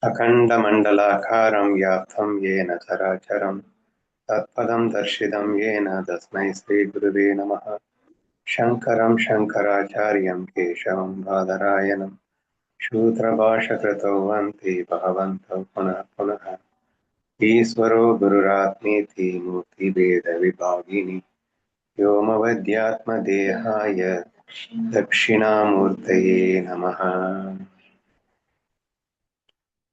अखण्डमण्डलाकारं व्याप्तं येन चराचरं तत्पदं दर्शितं येन तस्मै श्रीगुरुवे नमः। शङ्करं शङ्कराचार्यं केशवं बादरायणं शूद्रभाषकृतौ वन्ति भगवन्तौ पुनः पुनः। ईश्वरो गुरुरात्मेति मूर्तिभेदविभागिनि व्योमवद्यात्मदेहाय दक्षिणामूर्तये नमः.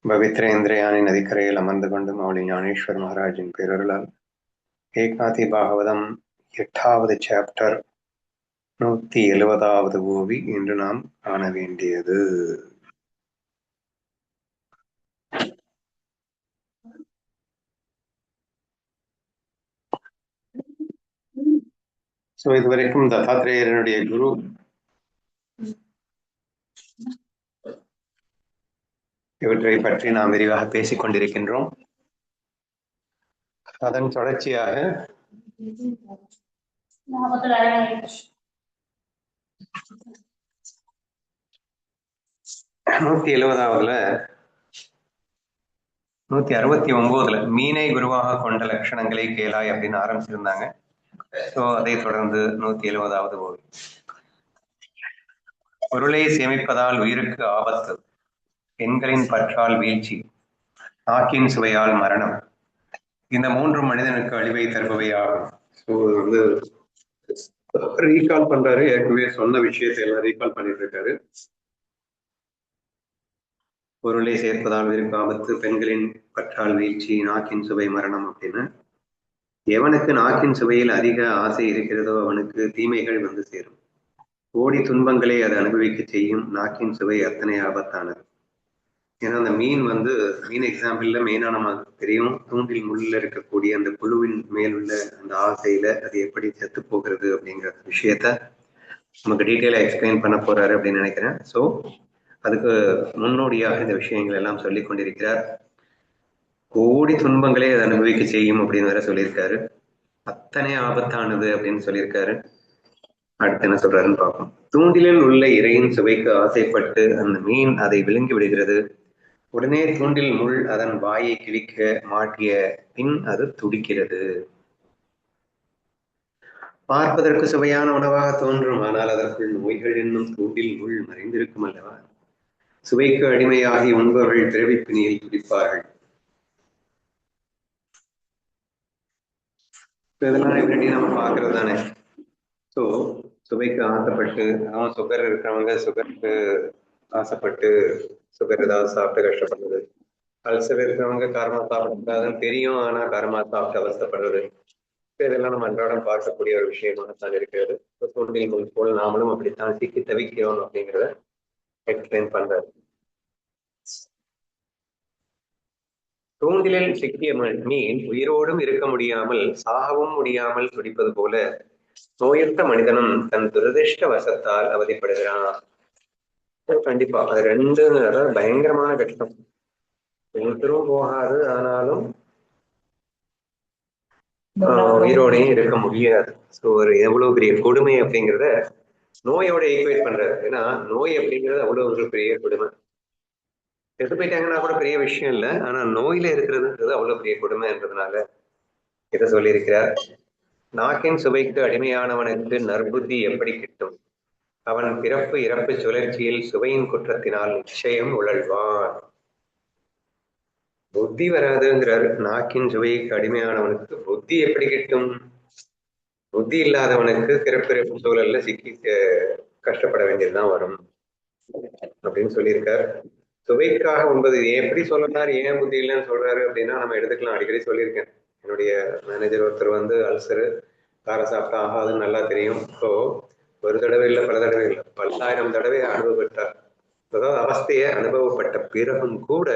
பவித்ர இந்திரயானி நதிக்கரையில் அமர்ந்து கொண்டு மௌலி ஞானேஸ்வர் மகாராஜின் பேரருளால் ஏக்நாதி பாகவதம் 8வது சாப்டர் 170வது ஓவி இன்று நாம் காண வேண்டியது. இதுவரைக்கும் தத்தாத்திரேயரனுடைய குரு இவற்றை பற்றி நாம் விரிவாக பேசிக் கொண்டிருக்கின்றோம். அதன் தொடர்ச்சியாக 170வதுல 169ல மீனை குருவாக கொண்ட லட்சணங்களை கேளாய் அப்படின்னு ஆரம்பிச்சிருந்தாங்க. அதை தொடர்ந்து 170வது ஓவி. பொருளை சேமிப்பதால் உயிருக்கு ஆபத்து, பெண்களின் பற்றால் வீழ்ச்சி, நாக்கின் சுவையால் மரணம், இந்த 3 மனிதனுக்கு அழிவை தருபவை ஆகும். ரீகால் பண்றாரு, ஏற்கனவே சொன்ன விஷயத்தை எல்லாம் ரீகால் பண்ணிட்டு இருக்காரு. பொருளை சேர்ப்பதால் உயிருக்கு ஆபத்து, பெண்களின் பற்றால் வீழ்ச்சி, நாக்கின் சுவை மரணம் அப்படின்னு. எவனுக்கு நாக்கின் சுவையில் அதிக ஆசை இருக்கிறதோ அவனுக்கு தீமைகள் வந்து சேரும். கோடி துன்பங்களை அது அனுபவிக்க செய்யும். நாக்கின் சுவை அத்தனை ஆபத்தானது. ஏன்னா அந்த மீன் எக்ஸாம்பிள்ல மெயினா நமக்கு தெரியும், தூண்டில் முள்ளில் இருக்கக்கூடிய அந்த புழுவின் மேல் உள்ள அந்த ஆசையில அது எப்படி செத்து போகிறது அப்படிங்கிற விஷயத்த நமக்கு டீட்டெயிலா எக்ஸ்பிளைன் பண்ண போறாரு அப்படின்னு நினைக்கிறேன். ஸோ அதுக்கு முன்னோடியாக இந்த விஷயங்கள் எல்லாம் சொல்லி கொண்டிருக்கிறார். கோடி துன்பங்களை அது அனுபவிக்க செய்யும் அப்படின்னு வேற சொல்லியிருக்காரு. அத்தனை ஆபத்தானது அப்படின்னு சொல்லியிருக்காரு. அடுத்து என்ன சொல்றாருன்னு பார்ப்போம். தூண்டிலில் உள்ள இறையின் சுவைக்கு ஆசைப்பட்டு அந்த மீன் அதை விழுங்கி விடுகிறது. உடனே தூண்டில் முள் அதன் வாயை கிழிக்க மாட்டிய பின் அது துடிக்கிறது. பார்ப்பதற்கு சுவையான உணவாக தோன்றும், ஆனால் அதற்குள் நோய்கள் என்னும் தூண்டில் முள் மறைந்திருக்கும் அல்லவா. சுவைக்கு அடிமையாகி உண்பவர்கள் பிறவிப்பிணியில் துடிப்பார்கள். இதெல்லாம் எப்படி நம்ம பாக்குறது தானே. ஸோ சுவைக்கு ஆசைப்பட்டு, அவன் சுகர் இருக்கிறவங்க சுகருக்கு ஆசைப்பட்டு சுகர் ஏதாவது சாப்பிட்டு கஷ்டப்படுறது, அல்சர் இருக்கிறவங்க காரமா சாப்பிடக்கூடாதுன்னு தெரியும் ஆனா காரமா சாப்பிட்டு அவசரப்படுறது, இதெல்லாம் நம்ம அன்றாடம் பார்க்கக்கூடிய ஒரு விஷயமாகத்தான் இருக்கிறது. தூண்டில் முள் போல் நாமளும் அப்படித்தான் சிக்கி தவிக்கிறோம் அப்படிங்கிறத எக்ஸ்பிளைன் பண்றாரு. தூண்டிலில் சிக்கிய மீன் உயிரோடும் இருக்க முடியாமல் சாகவும் முடியாமல் துடிப்பது போல நோயற்ற மனிதனும் தன் துரதிருஷ்ட வசத்தால் அவதிப்படுகிறான். கண்டிப்பா அது ரெண்டு பயங்கரமான கஷ்டம். ஒருத்தரும் போகாது, ஆனாலும் உயிரோடையும் இருக்க முடியாது. ஸோ ஒரு எவ்வளவு பெரிய கொடுமை அப்படிங்கிறத நோயோட ஈக்குவேட் பண்றாரு. ஏன்னா நோய் அப்படிங்கிறது அவ்வளவு ஒரு பெரிய கொடுமை. செத்து போயிட்டாங்கன்னா கூட பெரிய விஷயம் இல்லை, ஆனா நோயில இருக்கிறதுன்றது அவ்வளவு பெரிய கொடுமைன்றதுனால இதை சொல்லியிருக்கிறார். நாக்கின் சுவைக்கு அடிமையானவனுக்கு நற்புத்தி எப்படி கிட்டும்? அவன் பிறப்பு இறப்பு சுழற்சியில் சுவையின் குற்றத்தினால் நிச்சயம் உழல்வான். புத்தி வராதுங்கிறாரு. நாக்கின் சுவைக்கு அடிமையானவனுக்கு புத்தி எப்படி கிட்டும்? புத்தி இல்லாதவனுக்கு பிறப்பு சூழல்ல சிக்கி கஷ்டப்பட வேண்டியதுதான் வரும் அப்படின்னு சொல்லியிருக்காரு. சுவைக்காக உண்பது எப்படி சொல்லறாரு, ஏன் புத்தி இல்லைன்னு சொல்றாரு அப்படின்னா நம்ம எடுத்துக்கலாம். அடிக்கடி சொல்லியிருக்கேன், என்னுடைய மேனேஜர் ஒருத்தர் அல்சரு காரம் சாப்பிட்டா ஆகாதுன்னு நல்லா தெரியும். ஸோ ஒரு தடவை இல்லை, பல தடவை இல்லை, 10,000 தடவை அனுபவப்பட்டார். அதாவது அவஸ்தையை அனுபவப்பட்ட பிறகும் கூட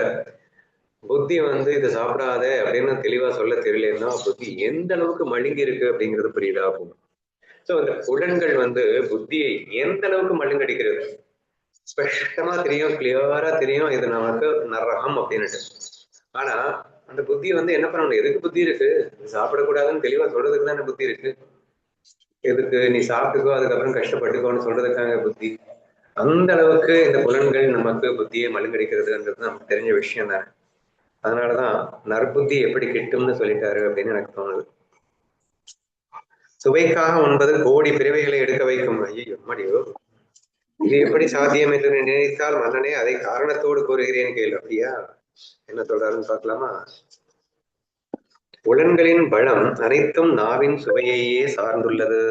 புத்தி இதை சாப்பிடாத அப்படின்னு தெளிவா சொல்ல தெரியலன்னா புத்தி எந்த அளவுக்கு மழுங்கி இருக்கு அப்படிங்கிறது புரியுதா போகும். ஸோ இந்த புலன்கள் புத்தியை எந்த அளவுக்கு மழுங்கடிக்கிறது ஸ்பஷ்டமா தெரியும், கிளியரா தெரியும், இது நமக்கு நரகம் அப்படின்னுட்டு. ஆனா அந்த புத்தி என்ன பண்ணணும்? எதுக்கு புத்தி இருக்கு? சாப்பிடக்கூடாதுன்னு தெளிவா சொல்றதுக்கு தானே புத்தி இருக்கு. எதுக்கு? நீ சாப்பிட்டுக்கோ, அதுக்கப்புறம் கஷ்டப்பட்டுக்கோன்னு சொல்றதுக்காக புத்தி. அந்த அளவுக்கு இந்த புலன்கள் நமக்கு புத்தியை மழுங்கடிக்கிறதுன்றது நமக்கு தெரிஞ்ச விஷயம் தானே. அதனாலதான் நற்புத்தி எப்படி கிட்டும்னு சொல்லிட்டாரு அப்படின்னு எனக்கு தோணுது. சுவைக்காக உண்பது கோடி பிறவைகளை எடுக்க வைக்கும். ஐயோ மடியோ, இது எப்படி சாத்தியம் என்று நினைத்தால் மன்னனே அதை காரணத்தோடு கூறுகிறேன் கேள். அப்படியா, என்ன சொல்றாருன்னு பார்க்கலாமா? புலன்களின் பலம் அனைத்தும் நாவின் சுவையையே சார்ந்துள்ளது.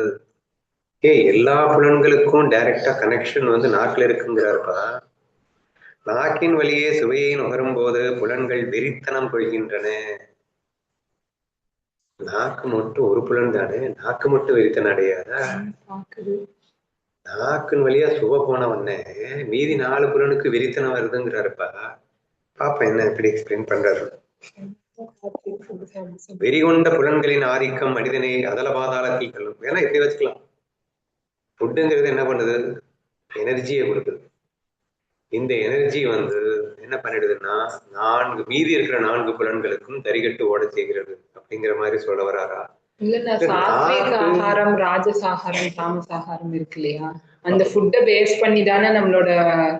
எல்லா புலன்களுக்கும் டைரக்டா கனெக்ஷன் வந்து நாக்குல இருக்குங்கிறாருப்பா. நாக்கின் வழியே சுவையை நுகரும் போது புலன்கள் வெறித்தனம் கொள்கின்றன. நாக்கு மட்டும் ஒரு புலன் தானே, நாக்கு மட்டும் வெறித்தனம் அடையாதா? நாக்கின் வழியா சுவை போன உடனே மீதி 4 புலனுக்கு வெறித்தனம் வருதுங்கிறாருப்பா. பாப்பா என்ன எப்படி எக்ஸ்பிளைன் பண்றாரு. வெறிகொண்ட புலன்களின் ஆதிக்கம் மனிதனை அதல பாதாளத்தில் தள்ளும். ஏன்னா இப்படி வச்சுக்கலாம், ஃபுட்டுங்கிறது என்ன பண்ணுது, எனர்ஜியை கொடுக்குது. இந்த எனர்ஜி வந்து என்ன பண்ணிடுதுன்னா மீதி இருக்கிற 4 புலன்களுக்கும் தரிகட்டு ஓட செய்கிறது அப்படிங்கிற மாதிரி சொல்ல வராரா? இல்ல, சாத்விக ஆகாரம், ராஜசாகாரம், தாமசாகாரம் இருக்கு இல்லையா, அந்த ஃபுட்டை பேஸ் பண்ணி தானே நம்மளோட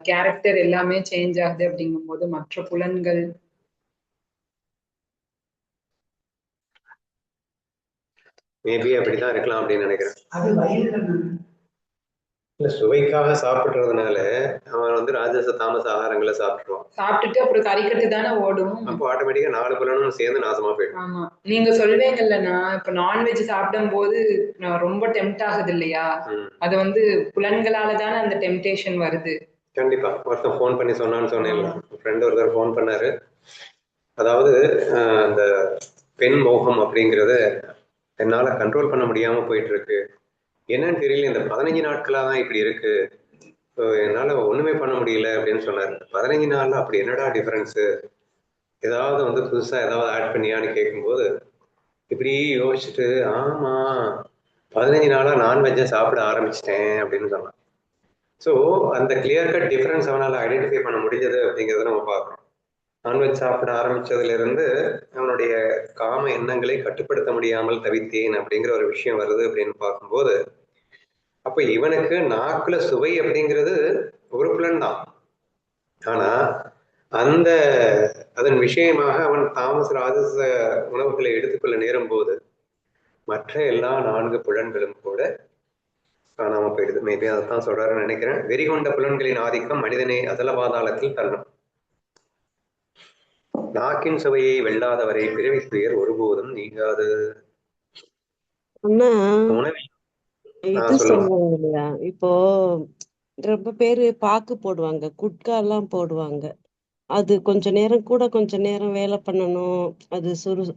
கேரக்டர் எல்லாமே சேஞ்ச் ஆகுது. அப்படிங்கும் போது மற்ற புலன்கள் மேபி அப்படிதான் இருக்கலாம் அப்படின்னு நினைக்கிறேன். இல்ல, சுவைக்காக சாப்பிடுறதுனால அவன் வந்து ராஜச தாமச ஆகாரங்களை சாப்பிட்டுட்டு அப்புறம் கறிக்கட்டு தானே ஓடும். அப்போ ஆட்டோமேட்டிக்கா 4 புலனும் சேர்ந்து நாசமா போயிடும். ஆமா, நீங்க சொல்வீங்கல்லண்ணா, இப்ப நான்வெஜ் சாப்பிடும் போது ரொம்ப டெம்ட் ஆகுது இல்லையா, அது வந்து புலன்களால தானே அந்த டெம்டேஷன் வருது. கண்டிப்பா. ஒருத்தன் ஃபோன் பண்ணி சொன்னான்னு சொன்னேன், ஃப்ரெண்ட் ஒருத்தர் ஃபோன் பண்ணாரு. அதாவது அந்த பெண் மோகம் அப்படிங்கறத என்னால கண்ட்ரோல் பண்ண முடியாம போயிட்டு இருக்கு, என்னன்னு தெரியல, இந்த 15 நாட்களா தான் இப்படி இருக்கு, என்னால ஒண்ணுமே பண்ண முடியல அப்படின்னு சொன்னாரு. 15 நாள்ல அப்படி என்னடா டிஃபரன்ஸ், ஏதாவது வந்து புதுசா ஏதாவது ஆட் பண்ணியான்னு கேட்கும்போது இப்படி யோசிச்சுட்டு, ஆமா 15 நாளா நான்வெஜ்ஜை சாப்பிட ஆரம்பிச்சிட்டேன் அப்படின்னு சொன்னான். ஸோ அந்த கிளியர் கட் டிஃபரன்ஸ் அவனால ஐடென்டிஃபை பண்ண முடிஞ்சது அப்படிங்கிறத நம்ம பார்க்கறோம். நான்வெஜ் சாப்பிட ஆரம்பிச்சதுல இருந்து அவனுடைய காம எண்ணங்களை கட்டுப்படுத்த முடியாமல் தவித்தேன் அப்படிங்கிற ஒரு விஷயம் வருது அப்படின்னு பார்க்கும்போது, அப்ப இவனுக்கு நாக்குல சுவை அப்படிங்கிறது ஒரு புலன் தான். ஆனா அந்த அதன் விஷயமாக அவன் தாமச ராஜச உணவுகளை எடுத்துக்கொள்ள நேரும் போது மற்ற எல்லா 4 புலன்களும் கூட காணாம போயிடுது. மேபி அதைத்தான் சொல்றாருன்னு நினைக்கிறேன். வெறிகொண்ட புலன்களின் ஆதிக்கம் மனிதனை அதல பாதாளத்தில் தள்ளும். நாக்கின் சுவையை வெல்லாதவரை பிறவி துயர் ஒருபோதும் நீங்காது. இது சொல்லுவாங்க இல்லையா, இப்போ ரொம்ப பேரு பாக்கு போடுவாங்க, குட்கா எல்லாம் போடுவாங்க. அது கொஞ்ச நேரம் வேலை பண்ணணும், அது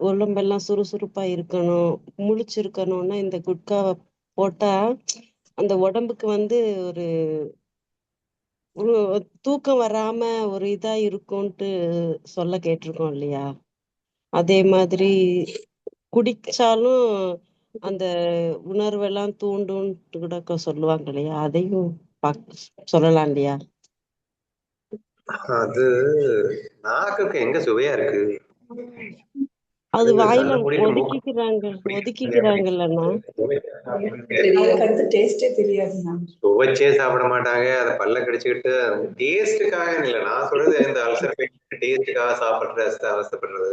உடம்பெல்லாம் சுறுசுறுப்பா இருக்கணும், முழிச்சிருக்கணும்னா இந்த குட்காவை போட்டா அந்த உடம்புக்கு வந்து ஒரு தூக்கம் வராம ஒரு இதா இருக்கும்ட்டு சொல்ல கேட்டிருக்கோம் இல்லையா. அதே மாதிரி குடிச்சாலும் அந்த உணர்வெல்லாம் தூண்டும் கூட சொல்லுவாங்க இல்லையா, அதையும் சொல்லலாம் இல்லையா. அது நாக்குக்கு எங்க சுவையா இருக்கு, அது வாயில ஒதுக்கிக்கிறாங்கல்லன்னா சுவைச்சே சாப்பிட மாட்டாங்க, அதை பல்ல கடிச்சுக்கிட்டு டேஸ்டுக்காக இல்லை, நான் சொல்றது இந்த அல்சர் டேஸ்டுக்காக சாப்பிடுற அவசப்படுறது,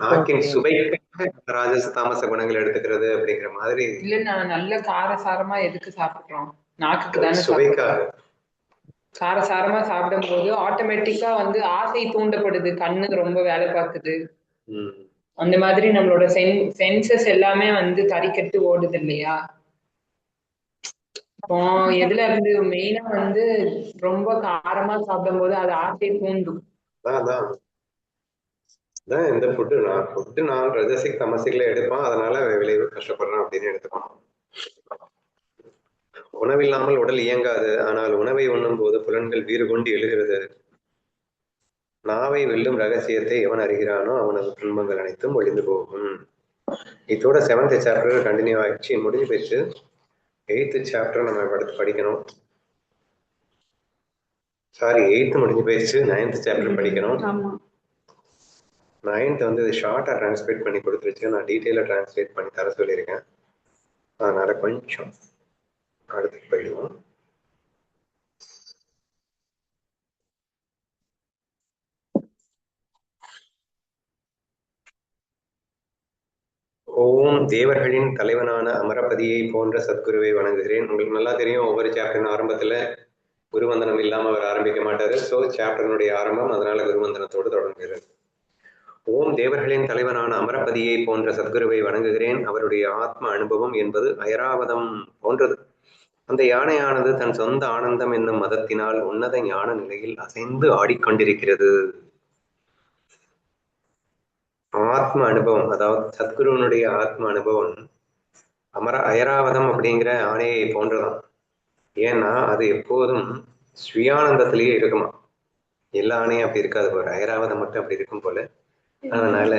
நாக்கின் சுவைக்காக ராஜச தாமச குணங்கள் எடுத்துக்கிறது அப்படிங்கிற மாதிரி. இல்ல, நான் நல்ல காரசாரமா எதுக்கு சாப்பிடுறோம், நாக்குக்கு தானே. சுவைக்காக காரசாரமா சாப்பிடும் போது ஆட்டோமேட்டிக்கா வந்து ஆசை தூண்டப்படுது, கண்ணு ரொம்ப வேலை பார்க்குது, அந்த மாதிரி நம்மளோட சென்சஸ் எல்லாமே வந்து கறிக்கட்டு ஓடுது இல்லையா. இப்போ எதுல இருந்து மெயினா வந்து ரொம்ப காரமா சாப்பிடும் போது அது ஆசை தூண்டும். இந்த ஃபுட்டு நான் ரஜசிக் தமசிக்ல எடுப்பான், அதனால விளைவு கஷ்டப்படுறான் அப்படின்னு எடுத்துப்பான். உணவில்லாமல் உடல் இயங்காது, ஆனால் உணவை உண்ணும் போது புலன்கள் வீறு கொண்டு எழுகிறது. நாவை வெல்லும் ரகசியத்தை எவன் அறிகிறானோ அவனது துன்பங்கள் அனைத்தும் ஒழிந்து போகும். இதோட 7th சாப்டர் கண்டினியூ ஆயிடுச்சு, முடிஞ்சு போயிடுச்சு. 8th சாப்டர் நம்ம அடுத்து படிக்கணும். சாரி, 8th முடிஞ்சு போயிடுச்சு, 9th சாப்டர் படிக்கணும். 9th வந்து ஷார்ட்டா டிரான்ஸ்லேட் பண்ணி கொடுத்துருச்சு, நான் டீட்டெயிலாக டிரான்ஸ்லேட் பண்ணி தர சொல்லியிருக்கேன். அதனால கொஞ்சம் அடுத்து போயிடுவோம். ஓம் தேவர்களின் தலைவனான அமரபதியை போன்ற சத்குருவை வணங்குகிறேன். உங்களுக்கு நல்லா தெரியும், ஒவ்வொரு சாப்டரின் ஆரம்பத்துல குருவந்தனம் இல்லாம அவர் ஆரம்பிக்க மாட்டாரு. ஸோ சாப்டர்னுடைய ஆரம்பம் அதனால குருவந்தனத்தோடு தொடங்குகிறது. ஓம் தேவர்களின் தலைவனான அமரபதியை போன்ற சத்குருவை வணங்குகிறேன். அவருடைய ஆத்ம அனுபவம் என்பது ஐராவதம் போன்றது. அந்த யானையானது தன் சொந்த ஆனந்தம் என்னும் மதத்தினால் உன்னத ஞான நிலையில் அசைந்து ஆடிக்கொண்டிருக்கிறது. ஆத்ம அனுபவம், அதாவது சத்குருவனுடைய ஆத்ம அனுபவம் ஐராவதம் அப்படிங்கிற ஆணையை போன்றதான். ஏன்னா அது எப்போதும் ஸ்ரீயானந்தத்திலேயே இருக்குமா. எல்லா ஆணையும் அப்படி இருக்காது போல, ஐராவதம் மட்டும் அப்படி இருக்கும் போல. அதனால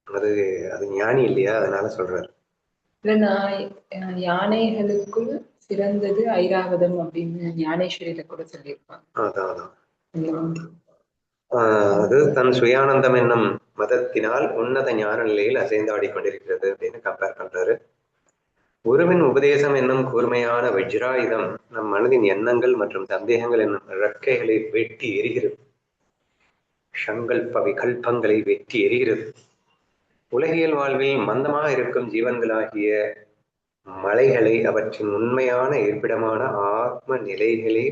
அது அது ஞானி இல்லையா, அதனால சொல்றாரு. யானைகளுக்குள் சிறந்தது ஐராவதம் அப்படின்னு ஞானேஸ்வரியில கூட சொல்லியிருப்பாங்க. அதான் அது தன் சுயானந்தம் என்னும் மதத்தினால் உன்னத ஞான நிலையில் அசைந்து ஆடிக்கொண்டிருக்கிறது அப்படின்னு கம்பேர் பண்றாரு. குருவின் உபதேசம் என்னும் கூர்மையான வஜ்ராயுதம் நம் மனதின் எண்ணங்கள் மற்றும் சந்தேகங்கள் என்னும் இறக்கைகளை வெட்டி எரிகிறது. சங்கல்ப விகல்பங்களை வெட்டி எரிகிறது. உலகியல் வாழ்வில் மந்தமாக இருக்கும் ஜீவன்களாகிய மலைகளை அவற்றின் உண்மையான இருப்பிடமான ஆத்ம நிலைகளே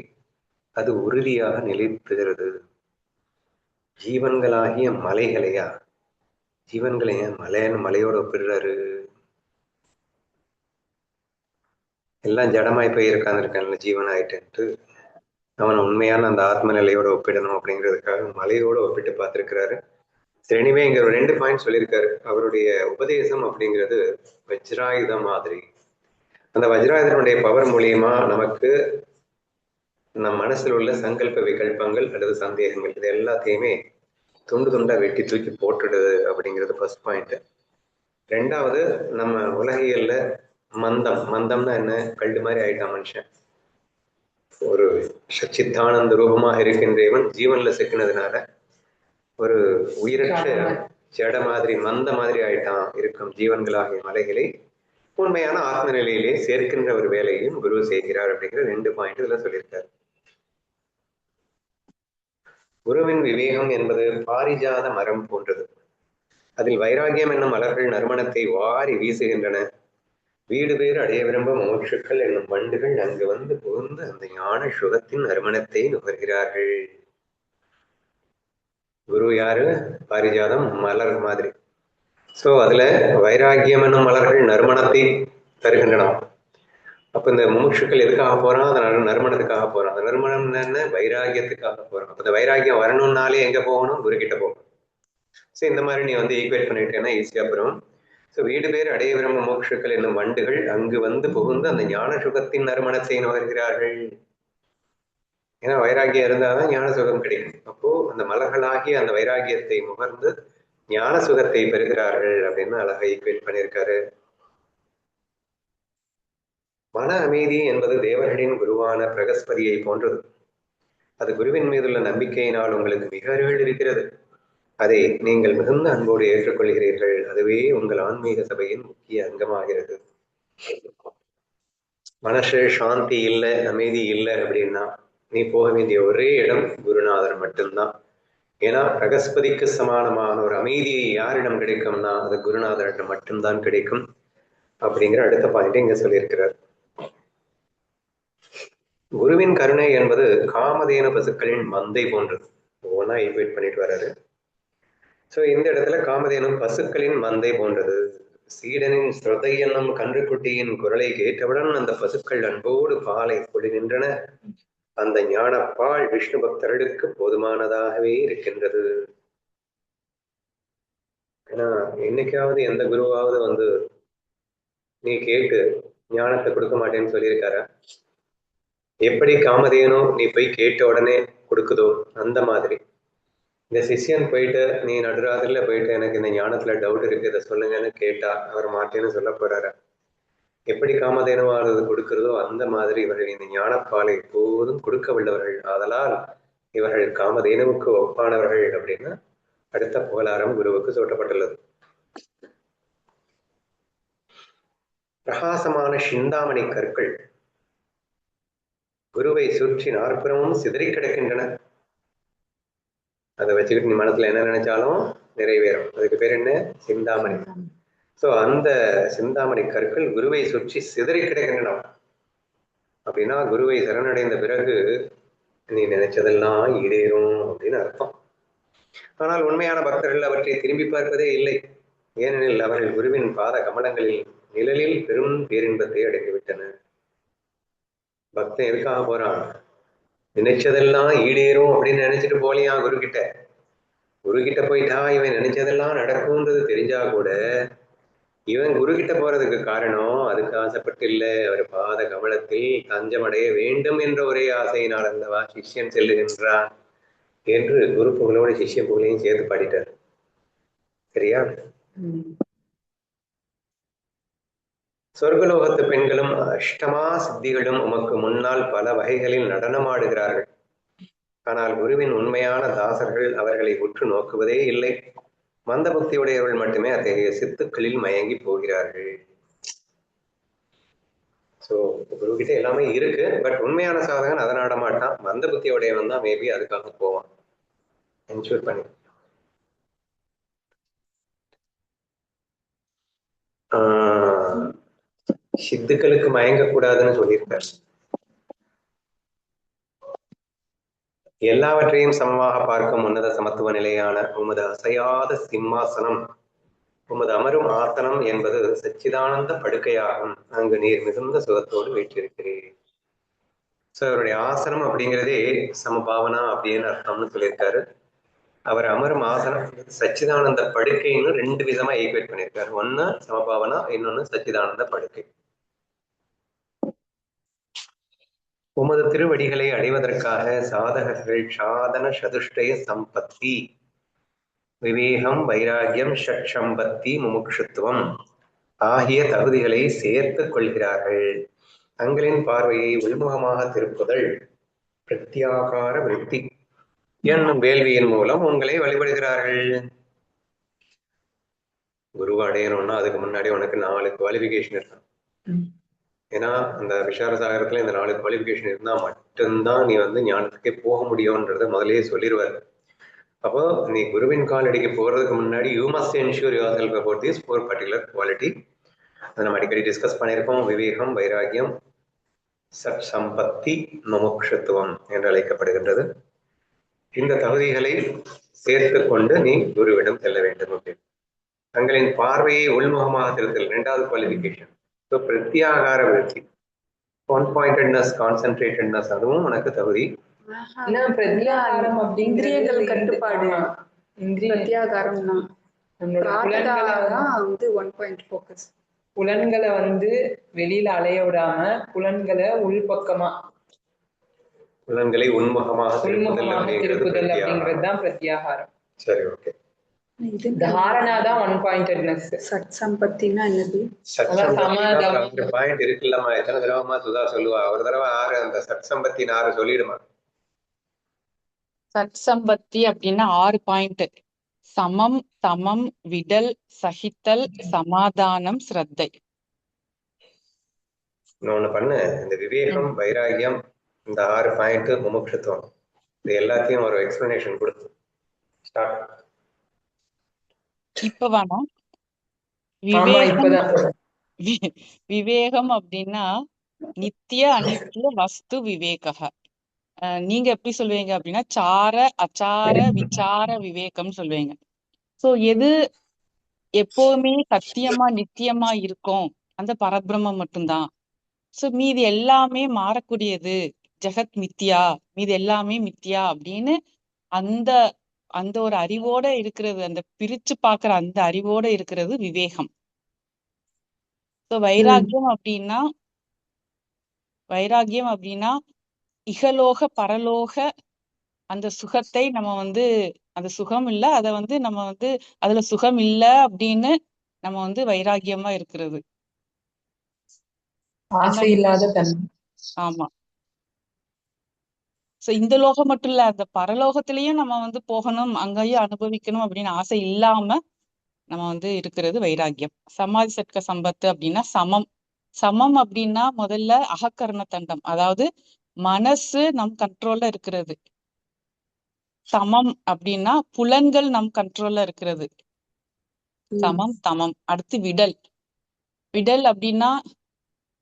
அது உறுதியாக நிலைத்துகிறது. ஜீவன்களாகிய மலைகளையா, ஜீவன்களை மலைன்னு மலையோட ஒப்பிடுறாரு. எல்லாம் ஜடமாய் போய் இருக்கான்ல ஜீவன் ஆயிட்டு, அவன் உண்மையான அந்த ஆத்ம நிலையோட ஒப்பிடணும் அப்படிங்கிறதுக்காக மலையோட ஒப்பிட்டு பார்த்திருக்கிறாரு. எனிவே இங்க ஒரு 2 பாயிண்ட் சொல்லியிருக்காரு. அவருடைய உபதேசம் அப்படிங்கிறது வஜ்ராயுதம் மாதிரி. அந்த வஜ்ராயுதனுடைய பவர் மூலியமா நமக்கு நம் மனசில் உள்ள சங்கல்ப விகல்பங்கள் அல்லது சந்தேகங்கள் இது எல்லாத்தையுமே துண்டு துண்டா வெட்டி தூக்கி போட்டுடுது அப்படிங்கிறது ஃபர்ஸ்ட் பாயிண்ட். 2வது, நம்ம உலகியல்ல மந்தம்னா என்ன, கல்டு மாதிரி ஆயிட்டான் மனுஷன். ஒரு சித்தானந்த ரூபமாக இருக்கின்றவன் ஜீவன்ல சிக்கினதுனால ஒரு உயிரற்ற ஜட மாதிரி மந்த மாதிரி ஆயிட்டான். இருக்கும் ஜீவன்களாகிய மலைகளை உண்மையான ஆத்ம நிலையிலே சேர்க்கின்ற ஒரு வேலையையும் குரு செய்கிறார் அப்படிங்கிற 2 பாயிண்ட் இதுல சொல்லியிருக்காரு. குருவின் விவேகம் என்பது பாரிஜாத மரம் போன்றது. அதில் வைராகியம் என்னும் மலர்கள் நறுமணத்தை வாரி வீசுகின்றன. வீடு பேறு அடைய விரும்பும் மோட்சுக்கள் என்னும் வண்டுகள் அங்கு வந்து புகுந்து அந்த ஞான சுகத்தின் நறுமணத்தை நுகர்கிறார்கள். குரு யாரு? பாரிஜாதம் மலர் மாதிரி. சோ அதுல வைராகியம் என்னும் மலர்கள் நறுமணத்தை தருகின்றன. அப்ப இந்த முமுட்சுக்கள் எதுக்காக போறான்? அதனால நறுமணத்துக்காக போறான். அந்த நறுமணம் என்ன? வைராகியத்துக்காக போறான். அப்ப இந்த வைராகியம் வரணும்னாலே எங்க போகணும்? குரு கிட்ட போகணும். சோ இந்த மாதிரி நீ வந்து ஈக்குவேட் பண்ணிட்டேன்னா ஈஸியா போறோம். ஸோ வீடு பேர் அடைய விரும்பும் மோட்சுக்கள் என்னும் வண்டுகள் அங்கு வந்து புகுந்து அந்த ஞான சுகத்தின் நறுமணத்தை நுகர்கிறார்கள். ஏன்னா வைராகியம் இருந்தாதான் ஞான சுகம் கிடைக்கும். அப்போ அந்த மலர்களாகிய அந்த வைராகியத்தை முகர்ந்து ஞான சுகத்தை பெறுகிறார்கள் அப்படின்னு அழகா ஈக்குவேட் பண்ணியிருக்காரு. மன அமைதி என்பது தேவர்களின் குருவான பிரகஸ்பதியை போன்றது. அது குருவின் மீதுள்ள நம்பிக்கையினால் உங்களுக்கு மிக அருகில் இருக்கிறது. அதை நீங்கள் மிகுந்த அன்போடு ஏற்றுக்கொள்கிறீர்கள். அதுவே உங்கள் ஆன்மீக சபையின் முக்கிய அங்கமாகிறது. மனசு சாந்தி இல்லை, அமைதி இல்லை அப்படின்னா நீ போக வேண்டிய ஒரே இடம் குருநாதர் மட்டும்தான். ஏன்னா பிரகஸ்பதிக்கு சமானமான ஒரு அமைதியை யாரிடம் கிடைக்கும்னா அது குருநாதரிடம் மட்டும்தான் கிடைக்கும் அப்படிங்கிற அடுத்த பாயிண்ட் இங்க சொல்லியிருக்கிறார். குருவின் கருணை என்பது காமதேனு பசுக்களின் மந்தை போன்றது. ஒவ்வொன்றா ஈக்குவேட் பண்ணிட்டு வர்றாரு. சோ இந்த இடத்துல காமதேனும் பசுக்களின் மந்தை போன்றது. சீடனின் ஸ்ரதை என்னும் கன்றுக்குட்டியின் குரலை கேட்டவுடன் அந்த பசுக்கள் அன்போடு பாலை பொழிகின்றன. அந்த ஞானப்பால் விஷ்ணு பக்தர்களுக்கு போதுமானதாகவே இருக்கின்றது. ஏன்னா என்னைக்காவது எந்த குருவாவது வந்து நீ கேட்டு ஞானத்தை கொடுக்க மாட்டேன்னு சொல்லியிருக்காரா? எப்படி காமதேனோ நீ போய் கேட்ட உடனே கொடுக்குதோ அந்த மாதிரி இந்த சிஷ்யன் போயிட்டு நீ நடுராத்திரில போயிட்டு எனக்கு இந்த ஞானத்துல டவுட் இருக்கு, இதை சொல்லுங்கன்னு கேட்டா அவர் மாட்டேன்னு சொல்ல போறாரு. எப்படி காமதேனுவானது கொடுக்கிறதோ அந்த மாதிரி இவர்கள் இந்த ஞானப்பாலை எப்போதும் கொடுக்க வல்லவர்கள். ஆதலால் இவர்கள் காமதேனுவுக்கு ஒப்பானவர்கள் அப்படின்னு அடுத்த புகழாரம் குருவுக்கு சூட்டப்பட்டுள்ளது. பிரகாசமான சிந்தாமணி கற்கள் குருவை சுற்றி நாற்புறமும் சிதறி கிடக்கின்றன. அதை வச்சுக்கிட்டு நீ மனசுல என்ன நினைச்சாலும் நிறைவேறும். அதுக்கு பேர் என்ன? சிந்தாமணி. சோ அந்த சிந்தாமணி கற்கள் குருவை சுற்றி சிதறி கிடக்கின்றன. அப்படின்னா குருவை சரணடைந்த பிறகு நீ நினைச்சதெல்லாம் ஈடேறும் அப்படின்னு அர்த்தம். ஆனால் உண்மையான பக்தர்கள் அவற்றை திரும்பி பார்ப்பதே இல்லை. ஏனெனில் அவர்கள் குருவின் பாத கமலங்களில் நிழலில் பெரும் பேரின்பத்தை அடைந்துவிட்டனர். பக்தன் எதுக்காக போறான்? நினைச்சதெல்லாம் ஈடேறும் அப்படின்னு நினைச்சிட்டு போலியா குரு கிட்ட. குரு கிட்ட போயிட்டா இவன் நினைச்சதெல்லாம் நடக்கும்ன்றது தெரிஞ்சா கூட இவன் குரு கிட்ட போறதுக்கு காரணம் அதுக்கு ஆசைப்பட்டு இல்லை, அவர் பாத கமலத்தில் தஞ்சமடைய வேண்டும் என்ற ஒரே ஆசையினால் அல்லவா சிஷ்யன் செல்லுகின்றான் என்று குரு புகழோட சிஷ்ய புகழையும் சேர்த்து பாடிட்டார். சரியா? சொர்க்கலோகத்து பெண்களும் அஷ்டமா சித்திகளும் உமக்கு முன்னால் பல வகைகளில் நடனமாடுகிறார்கள். ஆனால் குருவின் உண்மையான தாசர்கள் அவர்களை உற்று நோக்குவதே இல்லை. மந்த பக்தியுடையவர்கள் மட்டுமே அத்தகைய சித்துக்களில் மயங்கி போகிறார்கள். ஸோ குரு கிட்ட எல்லாமே இருக்கு, பட் உண்மையான சாதகன் அதை நாட மாட்டான். மந்த புத்தியுடையவன் தான் மேபி அதுக்காக போவான். என்ஷூர் பண்ணி சித்துக்களுக்கு மயங்கக்கூடாதுன்னு சொல்லியிருக்கார். எல்லாவற்றையும் சமமாக பார்க்கும் உன்னத சமத்துவ நிலையான உமது அசையாத சிம்மாசனம், உமது அமரும் ஆசனம் என்பது சச்சிதானந்த படுக்கையாகும். அங்கு நீர் மிகுந்த சுகத்தோடு வீற்றிருக்கிறீர். ஸோ அவருடைய ஆசனம் அப்படிங்கிறதே சமபாவனா அப்படின்னு அர்த்தம்னு சொல்லியிருக்காரு. அவர் அமரும் ஆசனம் சச்சிதானந்த படுக்கைன்னு 2 விதமா ஈக்குவேட் பண்ணியிருக்காரு. ஒன்னு சமபாவனா, இன்னொன்னு சச்சிதானந்த படுக்கை. உமது திருவடிகளை அடைவதற்காக சாதகர்கள் சாதன சதுஷ்டய சம்பத்தி, விவேகம், வைராகியம், ஷட்சம்பத்தி, முமுட்சுத்துவம் ஆகிய தகுதிகளை சேர்த்துக் கொள்கிறார்கள். தங்களின் பார்வையை உள்முகமாக திருப்புதல், பிரத்யாகார விருத்தி என்னும் வேள்வியின் மூலம் உங்களை வழிபடுகிறார்கள். குருவை அடையணும்னா அதுக்கு முன்னாடி உனக்கு 4 குவாலிபிகேஷன் இருக்கும். ஏன்னா அந்த விஷார சாகரத்துல இந்த 4 குவாலிபிகேஷன் இருந்தா மட்டும்தான் நீ ஞானத்துக்கே போக முடியும்ன்றத முதலே சொல்லிடுவார். அப்போ நீ குருவின் காலடிக்கு போறதுக்கு முன்னாடி you must ensure your self about this 4 particular quality. அதை நம்ம அடிக்கடி டிஸ்கஸ் பண்ணியிருக்கோம். விவேகம், வைராகியம், சட் சம்பத்தி, முமுட்சுத்துவம் என்று அழைக்கப்படுகின்றது. இந்த தகுதிகளை சேர்த்து கொண்டு நீ குருவிடம் செல்ல வேண்டும் அப்படின்னு. தங்களின் பார்வையை உள்முகமாக திருத்தல் 2வது குவாலிபிகேஷன். ஸோ பிரத்யாகார விருத்தி, ஒன் பாயிண்டட்னஸ், கான்சென்ட்ரேட்டட்னஸ், அதுவும் உனக்கு தகுதி. இந்திரியங்கள் கட்டுப்பாடு, பிரத்யாகாரம்னா புலன்களை வெளியில அலைய விடாம புலன்களை உள்பக்கமா, புலன்களை உள்முகமாக திருப்புதல் அப்படிங்கிறதுதான் பிரத்யாகாரம். சரி, ஓகே. தாரணா தான் ஒன் பாயிண்டட்னஸ். சட் சம்பத்தினா என்னது? பாயிண்ட் இருக்குல்லம்மா, எத்தனை தடவைமா சுதா சொல்லுவா? ஒரு தடவை 6 அந்த சட் சம்பத்தின் 6 சொல்லிடுமா? சட் சம்பத்தி அப்படின்னா 6 பாயிண்ட். சமம், சமம், விடல், சகித்தல், சமாதானம், ஸ்ரத்தை. ஒண்ணு பண்ணு, இந்த விவேகம், வைராகியம், இந்த 6 பாயிண்ட், முமுட்சுத்துவம், இது எல்லாத்தையும் ஒரு எக்ஸ்பிளனேஷன் கொடுத்து ஸ்டார்ட். இப்ப வேணாம். விவேகம் அப்படின்னா நித்திய அனித்திய வஸ்து விவேக. நீங்க எப்படி சொல்லுவீங்க அப்படின்னா சார அச்சார விசார விவேகம் சொல்லுவீங்க. சோ எது எப்பவுமே சத்தியமா நித்தியமா இருக்கும், அந்த பரபிரம்மம் மட்டும்தான். சோ மீது எல்லாமே மாறக்கூடியது, ஜெகத் மித்தியா, மீது எல்லாமே மித்தியா அப்படின்னு அந்த அந்த ஒரு அறிவோட இருக்கிறது, அந்த பிரிச்சு பாக்குற அந்த அறிவோட இருக்கிறது விவேகம். சோ வைராகியம் அப்படின்னா இகலோக பரலோக அந்த சுகத்தை நம்ம அந்த சுகம் இல்ல, அத நம்ம அதுல சுகம் இல்ல அப்படின்னு நம்ம வைராகியமா இருக்கிறது. ஆசை இல்லாத தன்மை. ஆமா. சோ இந்த லோகம் மட்டும் இல்ல, அந்த பரலோகத்திலயும் நம்ம போகணும், அங்கேயும் அனுபவிக்கணும் அப்படின்னு ஆசை இல்லாம நம்ம இருக்கிறது வைராகியம். சமாதி சட்க சம்பத்து அப்படின்னா சமம். சமம் அப்படின்னா முதல்ல அகக்கரண தண்டம், அதாவது மனசு நம் கண்ட்ரோல்ல இருக்கிறது. சமம் அப்படின்னா புலன்கள் நம் கண்ட்ரோல்ல இருக்கிறது. சமம் தமம். அடுத்து விடல். விடல் அப்படின்னா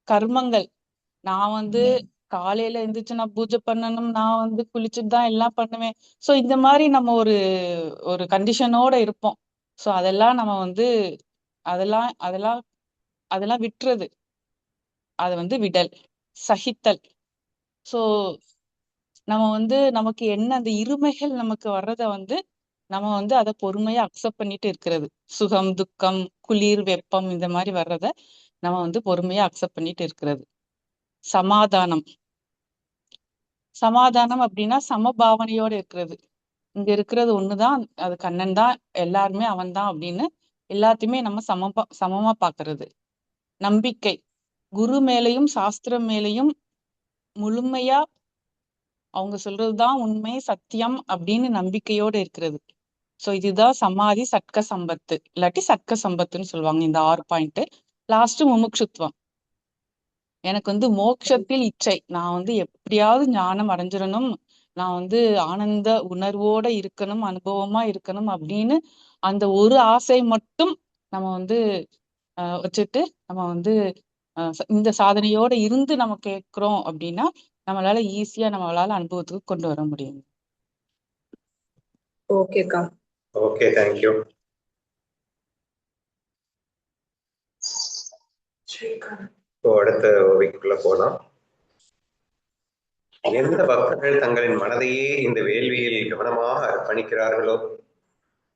கர்மங்கள். நான் வந்து காலையில எந்திரிச்சு நான் பூஜை பண்ணணும், நான் வந்து குளிச்சுட்டு தான் எல்லாம் பண்ணுவேன். சோ இந்த மாதிரி நம்ம ஒரு ஒரு கண்டிஷனோட இருப்போம். சோ அதெல்லாம் நம்ம வந்து அதெல்லாம் அதெல்லாம் அதெல்லாம் விட்டுறது. அது வந்து விடல். சகித்தல். சோ நம்ம வந்து நமக்கு என்ன அந்த இருமைகள் நமக்கு வர்றத வந்து நம்ம வந்து அதை பொறுமையா அக்செப்ட் பண்ணிட்டு இருக்கிறது. சுகம், துக்கம், குளிர், வெப்பம் இந்த மாதிரி வர்றத நம்ம வந்து பொறுமையா அக்செப்ட் பண்ணிட்டு இருக்கிறது. சமாதானம். சமாதானம் அப்படின்னா சமபாவனையோட இருக்கிறது. இங்க இருக்கிறது ஒண்ணுதான், அது கண்ணன் தான், எல்லாருமே அவன் தான் அப்படின்னு எல்லாத்தையுமே நம்ம சமமா பாக்குறது. நம்பிக்கை. குரு மேலையும் சாஸ்திரம் மேலையும் முழுமையா அவங்க சொல்றதுதான் உண்மை, சத்தியம் அப்படின்னு நம்பிக்கையோட இருக்கிறது. சோ இதுதான் சமாதி சட்க சம்பத்து, இல்லாட்டி சட்க சம்பத்துன்னு சொல்லுவாங்க. இந்த 6 பாயிண்ட். லாஸ்ட் முமுட்சுத்துவம். எனக்கு வந்து மோட்சத்தில் இச்சை, நான் வந்து எப்படியாவது ஞானம் அடைஞ்சிடணும், நான் வந்து ஆனந்த உணர்வோட இருக்கணும், அனுபவமா இருக்கணும் அப்படின்னு அந்த ஒரு ஆசை மட்டும் நம்ம வந்து வச்சுட்டு நம்ம வந்து இந்த சாதனையோட இருந்து நம்ம கேட்கிறோம் அப்படின்னா நம்மளால ஈஸியா நம்மளால அனுபவத்துக்கு கொண்டு வர முடியும். ஓகேக்கா. Okay, thank you. இப்போ அடுத்த ஓவிக்குள்ள போலாம். எந்த பக்தர்கள் தங்களின் மனதையே இந்த வேள்வியில் கவனமாக அர்ப்பணிக்கிறார்களோ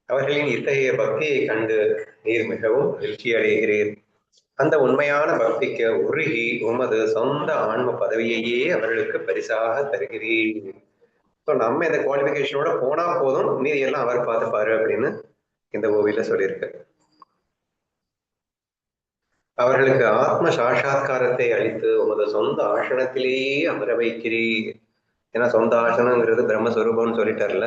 அவர்களின் இத்தகைய பக்தியை கண்டு நீர் மிகவும் மகிழ்ச்சி அடைகிறீர். அந்த உண்மையான பக்திக்கு உருகி உமது சொந்த ஆன்ம பதவியையே அவர்களுக்கு பரிசாக தருகிறீர். ஸோ நம்ம இந்த குவாலிஃபிகேஷனோட போனா போதும், மீதி எல்லாம் அவர் பார்த்துப்பாரு அப்படின்னு இந்த ஓவியில சொல்லியிருக்கு. அவர்களுக்கு ஆத்ம சாட்சா்காரத்தை அளித்து உமது சொந்த ஆசனத்திலேயே அமர வைக்கிறீர். ஏன்னா சொந்த ஆசனங்கிறது பிரம்மஸ்வரூபம்னு சொல்லிட்டார்ல.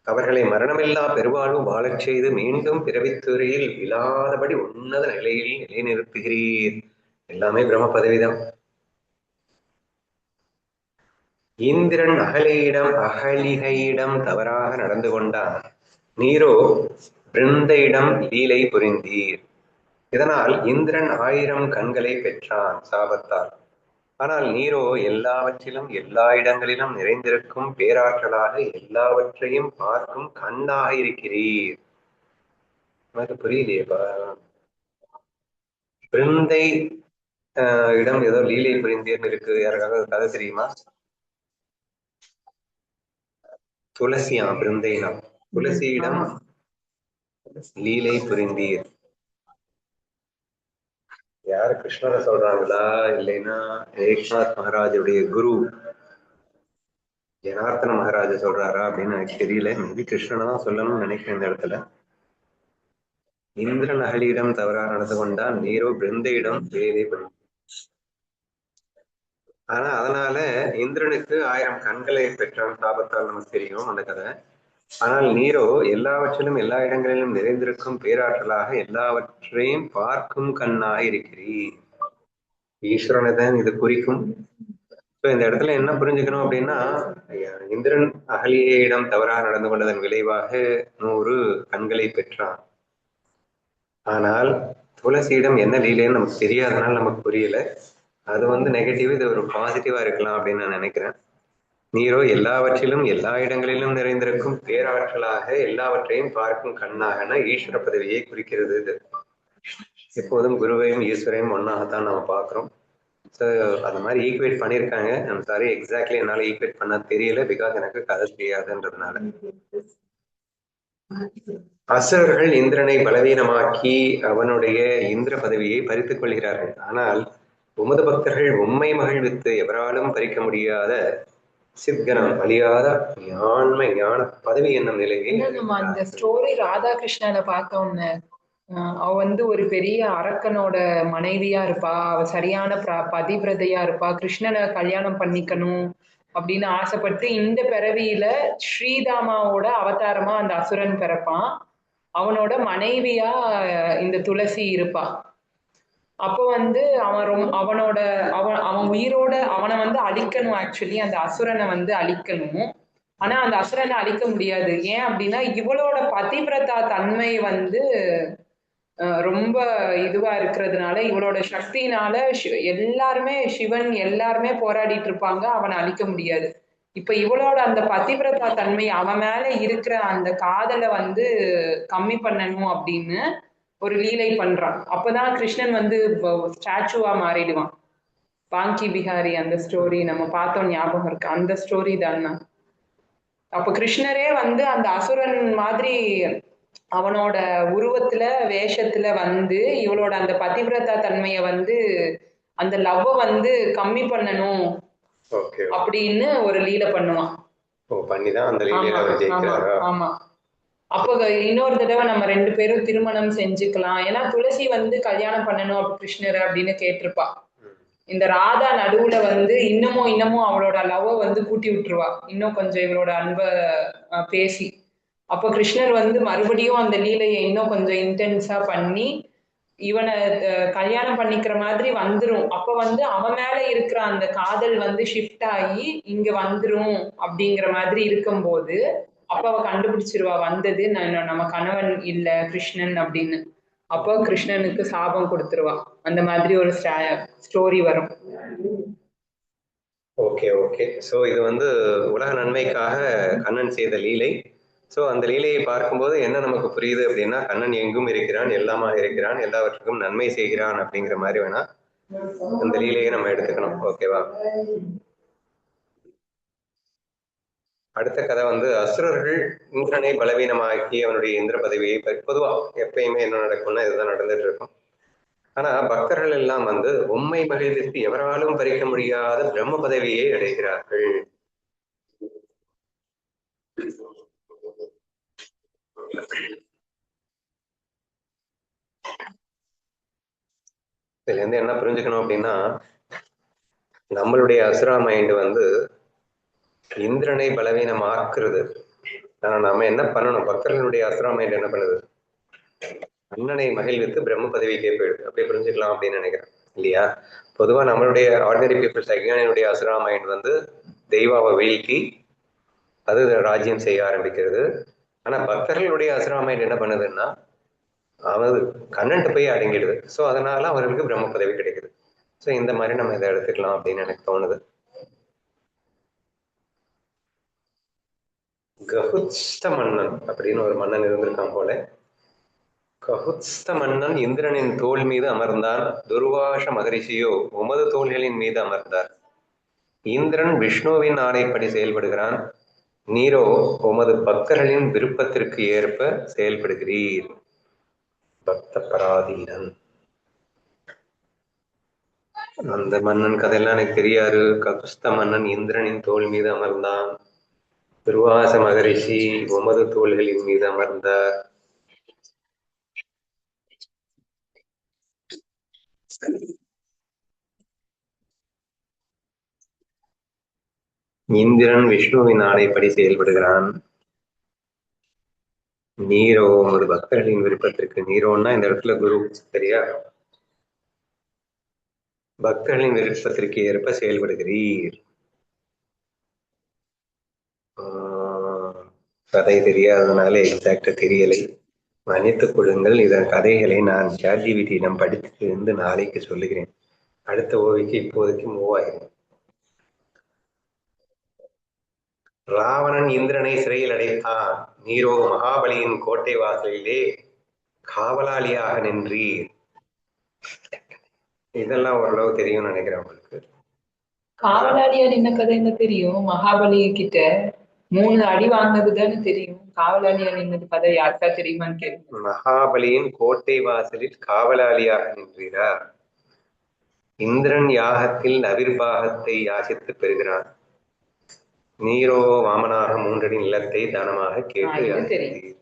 அவர்களை மரணமில்லா பெருவாழ்வு வாழச் செய்து மீண்டும் பிறவித்துறையில் இல்லாதபடி உன்னத நிலையில் நிலைநிறுத்துகிறீர். எல்லாமே பிரம்ம பதவிதான். இந்திரன் அகலிகையிடம் தவறாக நடந்து கொண்டான், நீரோ பிருந்தையிடம் லீலை புரிந்தீர். இதனால் இந்திரன் 1000 கண்களை பெற்றான் சாபத்தால். ஆனால் நீரோ எல்லாவற்றிலும் எல்லா இடங்களிலும் நிறைந்திருக்கும் பேராற்றலாக எல்லாவற்றையும் பார்க்கும் கண்ணாக இருக்கிறீர். எனக்கு புரியலையேப்பா. பிருந்தை இடம் ஏதோ லீலை புரிந்தீர்னு இருக்கு, யாருக்காக கதை தெரியுமா? துளசியா பிருந்தைனா? துளசியிடம் லீலை புரிந்தீர். யாரு, கிருஷ்ணரை சொல்றாங்களா இல்லைன்னா ஏக்நாத் மகாராஜுடைய குரு ஜனார்த்தன மகாராஜா சொல்றாரா அப்படின்னு எனக்கு தெரியல. மேபி கிருஷ்ணனை தான் சொல்லணும்னு நினைக்கிறேன் இந்த இடத்துல. இந்திரன் அகலியிடம் தவறாக நடந்து கொண்டால் நீரோ பிருந்தையிடம் லீலை புரிந்தீர். ஆனா அதனால இந்திரனுக்கு 1000 கண்களை பெற்றான் சாபத்தால், நமக்கு தெரியும் அந்த கதை. ஆனால் நீரோ எல்லாவற்றிலும் எல்லா இடங்களிலும் நிறைந்திருக்கும் பேராற்றலாக எல்லாவற்றையும் பார்க்கும் கண்ணாக இருக்கிறீர். ஈஸ்வரனை தான் இது குறிக்கும். இந்த இடத்துல என்ன புரிஞ்சுக்கணும் அப்படின்னா, இந்திரன் அகலியிடம் தவறாக நடந்து கொண்டதன் விளைவாக 100 கண்களை பெற்றான். ஆனால் துளசியிடம் என்ன லீலைன்னு நமக்கு தெரியாதனால நமக்கு புரியல. அது வந்து நெகட்டிவ், இது ஒரு பாசிட்டிவா இருக்கலாம் அப்படின்னு நான் நினைக்கிறேன். நீரோ எல்லாவற்றிலும் எல்லா இடங்களிலும் நிறைந்திருக்கும் பேராற்றலாக எல்லாவற்றையும் பார்க்கும் கண்ணாகனா ஈஸ்வர பதவியை குறிக்கிறது. இது எப்போதும் குருவையும் ஈஸ்வரையும் ஒன்னாகத்தான் நம்ம பார்க்கிறோம். ஸோ அந்த மாதிரி ஈக்குவேட் பண்ணியிருக்காங்க. ஐம் சாரி, எக்ஸாக்ட்லி என்னால் ஈக்குவேட் பண்ண தெரியல, பிகாஸ் எனக்கு கதை தெரியாதுன்றதுனால. அசுரர்கள் இந்திரனை பலவீனமாக்கி அவனுடைய இந்திர பதவியை பறித்துக் கொள்கிறார்கள். ஆனால் உமது பக்தர்கள் உண்மை மகிழ்வித்து எவராலும் பறிக்க முடியாத சித்கணம் அழியாத ஞான பதவி என்னும் நிலையை. நம்ம அந்த ஸ்டோரி ராதாகிருஷ்ணனை பார்த்தோம்னு, அவ வந்து ஒரு பெரிய அரக்கனோட மனைவியா இருப்பா, அவ சரியான பதிவிரதையா இருப்பா, கிருஷ்ணனை கல்யாணம் பண்ணிக்கணும் அப்படின்னு ஆசைப்பட்டு இந்த பிறவியில ஸ்ரீதாமாவோட அவதாரமா அந்த அசுரன் பிறப்பான். அவனோட மனைவியா இந்த துளசி இருப்பா. அப்போ வந்து அவன் உயிரோட அவனை வந்து அழிக்கணும். ஆக்சுவலி அந்த அசுரனை வந்து அழிக்கணும். ஆனா அந்த அசுரனை அழிக்க முடியாது. ஏன் அப்படின்னா இவளோட பதிவிரதா தன்மை வந்து ரொம்ப இதுவா இருக்கிறதுனால, இவளோட சக்தியினால எல்லாருமே சிவன் எல்லாருமே போராடிட்டு இருப்பாங்க, அவனை அழிக்க முடியாது. இப்ப இவளோட அந்த பதிவிரதா தன்மை, அவன் மேல இருக்கிற அந்த காதலை வந்து கம்மி பண்ணணும் அப்படின்னு ஒரு லீலை பண்றான். அப்பதான் கிருஷ்ணன் வந்து ஸ்டாச்சுவா மாறிடுவான். பாங்கி பிஹாரி அந்த ஸ்டோரி நம்ம பார்த்தோம், ஞாபகம் இருக்கு? அந்த ஸ்டோரி தான். அப்ப கிருஷ்ணரே வந்து அந்த அசுரன் மாதிரி அவனோட உருவத்துல வேஷத்துல வந்து இவளோட அந்த பதிவிரதா தன்மைய வந்து அந்த லவ் வந்து கம்மி பண்ணணும் அப்படின்னு ஒரு லீலை பண்ணுவான். பண்ணிதான் அந்த லீலையில அவர் ஜெயிக்கிறாரா? ஆமா. அப்போ இன்னொரு தடவை நம்ம 2 பேரும் திருமணம் செஞ்சுக்கலாம். ஏன்னா துளசி வந்து கல்யாணம் பண்ணணும் கிருஷ்ணர் அப்படின்னு கேட்டிருப்பா. இந்த ராதா நடுவுல வந்து இன்னமும் அவளோட லவ் வந்து கூட்டி விட்டுருவா. இன்னும் கொஞ்சம் இவளோட அன்பை பேசி. அப்போ கிருஷ்ணர் வந்து மறுபடியும் அந்த லீலையை இன்னும் கொஞ்சம் இன்டென்ஸா பண்ணி இவனை கல்யாணம் பண்ணிக்கிற மாதிரி வந்துரும். அப்ப வந்து அவன் மேல இருக்கிற அந்த காதல் வந்து ஷிஃப்ட் ஆகி இங்க வந்துரும் அப்படிங்கிற மாதிரி இருக்கும்போது அப்ப அவ கண்டுபிடிச்சிருவா வந்தது நம்ம கணவன் இல்ல கிருஷ்ணன் அப்படின்னு. அப்போ கிருஷ்ணனுக்கு சாபம் கொடுத்துருவா. அந்த மாதிரி ஒரு ஸ்டோரி வரும். Okay okay. ஸோ இது வந்து உலக நன்மைக்காக கண்ணன் செய்த லீலை. ஸோ அந்த லீலையை பார்க்கும்போது என்ன நமக்கு புரியுது அப்படின்னா, கண்ணன் எங்கும் இருக்கிறான், எல்லாமா இருக்கிறான், எல்லாவற்றுக்கும் நன்மை செய்கிறான் அப்படிங்கிற மாதிரி வேணா அந்த லீலையை நம்ம எடுத்துக்கணும். ஓகேவா? அடுத்த கதை வந்து அசுரர்கள் இந்திரனை பலவீனமாக்கி அவனுடைய இந்திர பதவியை, பொதுவா எப்பயுமே என்ன நடக்கும்னா இதுதான் நடந்துட்டு இருக்கும். ஆனா பக்தர்கள் எல்லாம் வந்து உண்மை மகிழ்விற்கு எவராலும் பறிக்க முடியாத பிரம்ம பதவியை அடைகிறார்கள். இதுல இருந்து என்ன புரிஞ்சுக்கணும் அப்படின்னா, நம்மளுடைய அசுரா மைண்ட் வந்து இந்திரனை பலவீனமாக்குறது. ஆனா நாம என்ன பண்ணணும்? பக்தர்களுடைய அசுரா மைண்ட் என்ன பண்ணுது? அண்ணனை மகிழ்வித்து பிரம்ம பதவிக்கே போயிடுது. அப்படி புரிஞ்சுக்கலாம் அப்படின்னு நினைக்கிறேன், இல்லையா? பொதுவா நம்மளுடைய ஆர்டினரி பீப்புள்ஸ் அஜ்ஞானியுடைய அசுரா மைண்ட் வந்து தெய்வாவை வீழ்த்தி அது ராஜ்யம் செய்ய ஆரம்பிக்கிறது. ஆனா பக்தர்களுடைய அசுரா மைண்ட் என்ன பண்ணுதுன்னா, அவர் கண்ணன்ட்டு போய் அடங்கிடுது. ஸோ அதனால அவர்களுக்கு பிரம்ம பதவி கிடைக்குது. ஸோ இந்த மாதிரி நம்ம இதை எடுத்துக்கலாம் அப்படின்னு எனக்கு தோணுது. கஹுத்ஸ்த மன்னன் அப்படின்னு ஒரு மன்னன் இருந்திருக்கான் போல. கஹுத்ஸ்த மன்னன் இந்திரனின் தோல் மீது அமர்ந்தான். துர்வாச மகரிஷியோ உமது தோள்களின் மீது அமர்ந்தார். இந்திரன் விஷ்ணுவின் ஆணைப்படி செயல்படுகிறான். நீரோ உமது பக்தர்களின் விருப்பத்திற்கு ஏற்ப செயல்படுகிறீர். பக்த பராதீனன். அந்த மன்னன் கதையெல்லாம் எனக்கு தெரியாது. ககுஸ்த மன்னன் இந்திரனின் தோல் மீது அமர்ந்தான். துர்வாச மகரிஷி உமது தோள்களின் மீது அமர்ந்தார். இந்திரன் விஷ்ணுவின் ஆணைப்படி செயல்படுகிறான். நீரோ உமது பக்தர்களின் விருப்பத்திற்கு, நீரோன்னா இந்த இடத்துல குரு, சரியா? பக்தர்களின் விருப்பத்திற்கு ஏற்ப செயல்படுகிறீர். கதை தெரியாததுனால எக்ஸாக்டா தெரியலை, மன்னித்துக் கொள்ளுங்கள். இதன் கதைகளை நான் சாட்ஜிபிடியிடம் படித்திருந்து நாளைக்கு சொல்லுகிறேன். அடுத்த ஓவிக்கு இப்போதைக்கு மூவ் ஆகிறேன். ராவணன் இந்திரனை சிறையில் அடைத்தான். நீரோ மகாபலியின் கோட்டை வாசலிலே காவலாளியாக நின்றீர். இதெல்லாம் ஓரளவு தெரியும் நினைக்கிறேன் உங்களுக்கு. காவலாளியா நின்ன கதை என்ன தெரியும்? மகாபலி கிட்ட 3 அடி வாங்கினதுதானே தெரியும். காவலாளியா நின்னது கதை யாருக்கா தெரியுமான்னு கேட்கு. மகாபலியின் கோட்டை வாசலில் காவலாளியாக நின்றீரா? இந்திரன் யாகத்தில் அவிர்வாகத்தை யாசித்து பெறுகிறான். நீரோ வாமனாக 3 அடி நிலத்தை தானமாக கேட்டு யாசித்தீர்.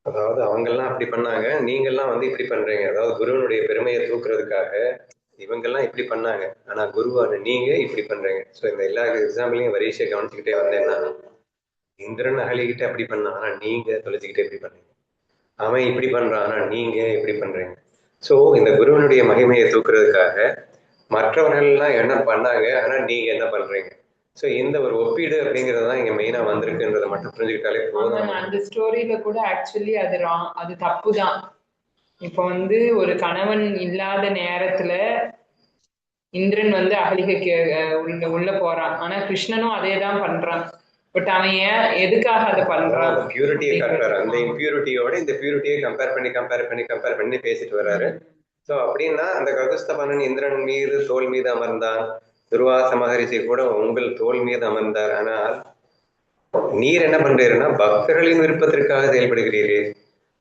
அதாவது அவங்கெல்லாம் அப்படி பண்ணாங்க, நீங்கெல்லாம் வந்து இப்படி பண்றீங்க. அதாவது குருவனுடைய பெருமையை தூக்குறதுக்காக இவங்கெல்லாம் இப்படி பண்ணாங்க, ஆனா குருவான நீங்க இப்படி பண்றீங்க. ஸோ இந்த எல்லா எக்ஸாம்பிளையும் வரிசையை கவனிச்சுக்கிட்டே வந்தேன்னா, இந்திரன் அகலிக்கிட்டு அப்படி பண்ணான், ஆனா நீங்க தொலைச்சிக்கிட்டே இப்படி பண்ணீங்க. அவன் இப்படி பண்றான், ஆனா நீங்க இப்படி பண்றீங்க. ஸோ இந்த குருவனுடைய மகிமையை தூக்குறதுக்காக மற்றவர்கள்லாம் என்ன பண்ணாங்க, ஆனா நீங்க என்ன பண்றீங்க? ஸோ இந்த ஒரு ஒப்பீடு அப்படிங்கிறது தான் இங்க மெயினா வந்திருக்குன்றதை மட்டும் புரிஞ்சுக்கிட்டாலே போதும். அந்த ஸ்டோரியில கூட ஆக்சுவலி அது தப்பு தான். இப்ப வந்து ஒரு கணவன் இல்லாத நேரத்துல இந்திரன் வந்து அகலிகைக்கு உள்ள போறான். ஆனா கிருஷ்ணனும் அதே தான் பண்றான். பட் அவன் ஏன் எதுக்காக அதை பண்றான்? பியூரிட்டியை காட்டுறாரு. அந்த இம்பியூரிட்டியோட இந்த பியூரிட்டியை கம்பேர் பண்ணி பேசிட்டு வர்றாரு. சோ அப்படின்னா அந்த ககுஸ்தபனன் இந்திரன் மீது தோல் மீது அமர்ந்தான். துர்வாச மகரிஷி கூட உங்கள் தோல் மீது அமர்ந்தார். ஆனால் நீர் என்ன பண்றீருன்னா பக்தர்களின் விருப்பத்திற்காக செயல்படுகிறீர்கள்.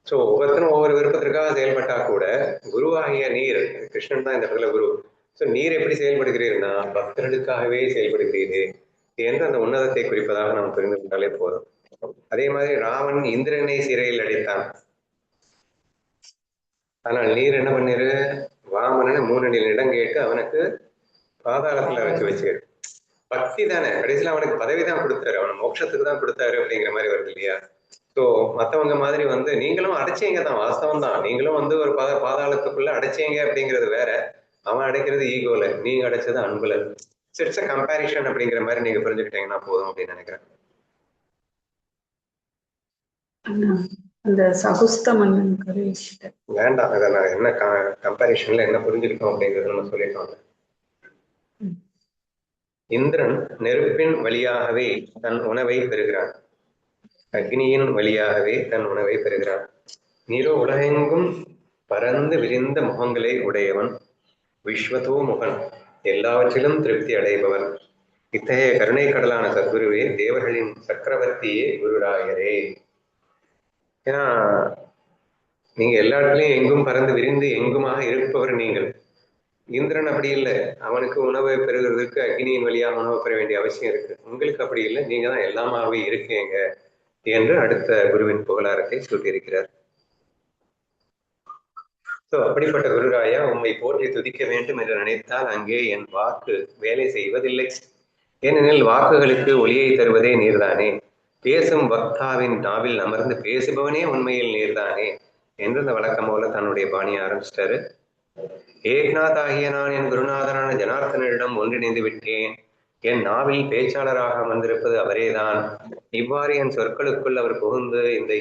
சோ ஒவ்வொருத்தரும் ஒவ்வொரு விருப்பத்திற்காக செயல்பட்டா கூட குருவாகிய நீர், கிருஷ்ணன் தான் இந்த இடத்துல குரு. சோ நீர் எப்படி செயல்படுகிறீர்னா பக்தர்களுக்காகவே செயல்படுகிறீர்கள் என்று அந்த உன்னதத்தை குறிப்பதாக நாம் புரிந்து கொண்டாலே போதும். அதே மாதிரி ராவன் இந்திரனை சிறையில் அடைத்தான். ஆனால் நீர் என்ன பண்ணிரு, வாமனனை 3 அடி இடம் கேட்டு அவனுக்கு பாதாளத்துல வச்சு பக்தி தானே. கடைசியில அவனுக்கு பதவி தான் கொடுத்தாரு, அவனை மோட்சத்துக்கு தான் கொடுத்தாரு அப்படிங்கிற மாதிரி வருது இல்லையா? ஸோ மற்றவங்க மாதிரி வந்து நீங்களும் அடைச்சீங்க தான், வாஸ்தவம் தான். நீங்களும் வந்து ஒரு பாதாளத்துக்குள்ள அடைச்சீங்க அப்படிங்கிறது வேற, அவன் அடைக்கிறது ஈகோல, நீங்க அடைச்சது அன்புல. இட்ஸ் அ கம்பேரிஷன் அப்படிங்கிற மாதிரி நீங்க புரிஞ்சுக்கிட்டீங்கன்னா போதும் அப்படின்னு நினைக்கிறேன். அந்த சகுஸ்த மன்னன் கதை வேண்டாம், அதை நான் என்ன கம்பேரிஷன்ல என்ன புரிஞ்சுக்கிட்டோம் அப்படிங்கறத நம்ம சொல்லிட்டோம். இந்திரன் நெருப்பின் வழியாகவே தன் உணவை பெறுகிறான், அக்னியின் வழியாகவே தன் உணவை பெறுகிறான். நீரோ உலகெங்கும் பரந்து விரிந்த முகங்களை உடையவன், விஸ்வதோ முகன், எல்லாவற்றிலும் திருப்தி அடைபவன். இத்தகைய கருணை கடலான சத்குருவே, தேவர்களின் சக்கரவர்த்தியே, குருராயரே. ஏன்னா நீங்க எல்லா இடத்துலையும் எங்கும் பறந்து விரிந்து எங்குமாக இருப்பவர் நீங்கள். இந்திரன் அப்படி இல்லை, அவனுக்கு உணவை பெறுகிறதுக்கு அக்னியின் வழியாக உணவு பெற வேண்டிய அவசியம் இருக்கு. உங்களுக்கு அப்படி இல்லை, நீங்க தான் எல்லாமாவே இருக்கீங்க என்று அடுத்த குருவின் புகழாரத்தை சூட்டியிருக்கிறார். அப்படிப்பட்ட குருராயா, உம்மை போற்றி துதிக்க வேண்டும் என்று நினைத்தால் அங்கே என் வாக்கு வேலை செய்வதில்லை. ஏனெனில் வாக்குகளுக்கு ஒளியை தருவதே நீர்தானே. பேசும் பக்தாவின் நாவில் அமர்ந்து பேசுபவனே உண்மையில் நீர்தானே என்று அந்த வழக்கம் போல தன்னுடைய பாணியை ஆரம்பிச்சிட்டாரு. ஏக்நாத் ஆகிய நான் என் குருநாதனான ஜனார்த்தனிடம் ஒன்றிணைந்து விட்டேன். என் நாவில் பேச்சாளராக வந்திருப்பது அவரேதான். இவ்வாறு என் சொற்களுக்குள் அவர் புகுந்து இந்த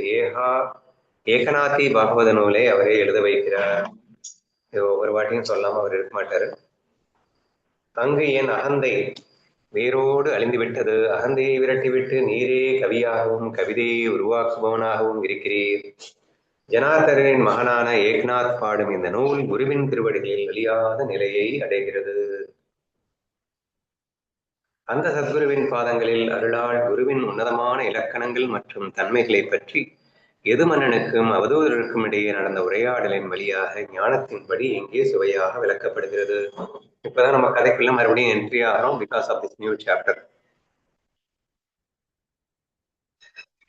ஏகநாத்தி பாகவத நூலை அவரே எழுத வைக்கிறார். ஒவ்வொரு வாட்டியும் சொல்லாம அவர் இருக்க மாட்டாரு. அங்கு என் அகந்தை வேரோடு அழிந்து விட்டது. அகந்தையை விரட்டிவிட்டு நீரே கவியாகவும் கவிதையை உருவாக்குபவனாகவும் இருக்கிறீர். ஜனார்த்தனின் மகனான ஏக்நாத் பாடும் இந்த நூல் குருவின் திருவடிகளில் அழியாத நிலையை அடைகிறது. அந்த சத்குருவின் பாதங்களில் அருளால் குருவின் உன்னதமான இலக்கணங்கள் மற்றும் தன்மைகளை பற்றி எது மன்னனுக்கும் அவதூதருக்கும் இடையே நடந்த உரையாடலின் வழியாக ஞானத்தின்படி இங்கே சுவையாக விளக்கப்படுகிறது. இப்பதான் நம்ம கதைக்குள்ள மறுபடியும் என்ட்ரி ஆகிறோம், because of this new chapter.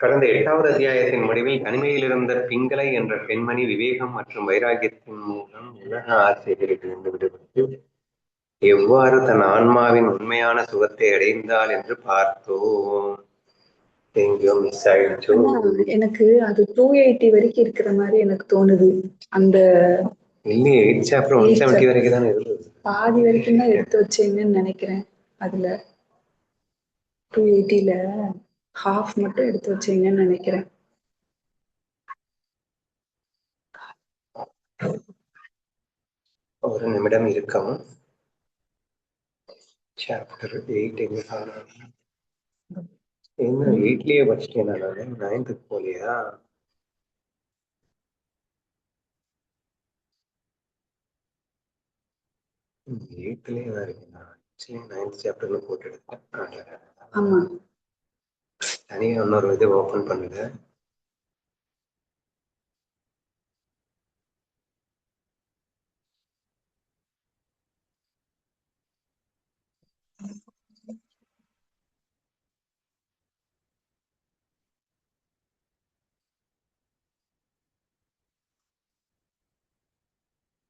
கடந்த 8வது அத்தியாயத்தின் முடிவில் தனிமையில் இருந்த பிங்களை என்ற பெண்மணி விவேகம் மற்றும் வைராகியத்தின் மூலம் உலக ஆசைகளில் இருந்து விடுபட்டு எவ்வாறு தன் ஆன்மாவின் உண்மையான சுகத்தை அடைந்தாள் என்று பார்த்தோம். எங்கேயோ மிஸ் ஆயிடுச்சு. எனக்கு அது 280 வரைக்கும் இருக்கிற மாதிரி எனக்கு தோணுது. அந்த இல்லையே, 8 சாப்டர் 170 வரைக்கும் தானே இருந்தது. பாதி வரைக்கும் தான் எடுத்து வச்சீங்கன்னு நினைக்கிறேன். அதுல 280ல ஹாஃப் மட்டும் எடுத்து வச்சீங்கன்னு நினைக்கிறேன். ஒரு நிமிடம் இருக்கும். சாப்டர் 8 எங்க என்ன 8லயே படிச்சிட்டேன் நான், 9th போலியா? எயித்துலயே தான் இருக்குண்ணா. 9th சாப்டர்ல போட்டு எடுத்தேன். ஆமா, தனியா இன்னொரு இது ஓபன் பண்ணுங்க.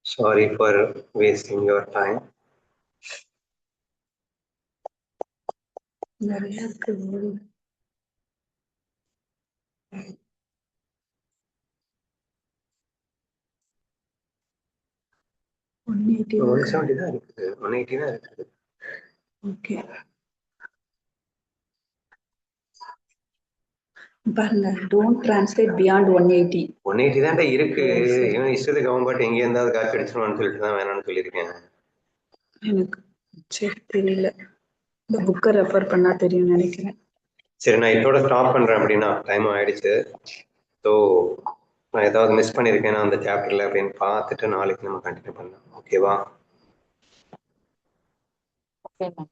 Sorry for wasting your time. நிறைய இருக்கு. 180 170 தான் இருக்குது, 180 தான் இருக்குது. ஓகே பாருங்க, டோன்ட் டிரான்ஸ்லேட் பியாண்ட் 180. 180 தான் இருக்கு. இவன் இஷ்டத்துக்கு அவன் பாட்டு எங்க இருந்தாவது காப்பி அடிச்சிருவான்னு சொல்லிட்டு தான் வேணாம்னு சொல்லியிருக்கேன். எனக்கு சரி தெரியல, இந்த புக்கை ரெஃபர் பண்ணா தெரியும் நினைக்கிறேன். சரி, நான் இதோட ஸ்டாப் பண்றேன். அப்படின்னா டைம் ஆயிடுச்சு. ஸோ நான் ஏதாவது மிஸ் பண்ணியிருக்கேன் அந்த சாப்டர்ல அப்படின்னு பார்த்துட்டு நாளைக்கு நம்ம கண்டினியூ பண்ணலாம். ஓகேவா? Okay ma'am.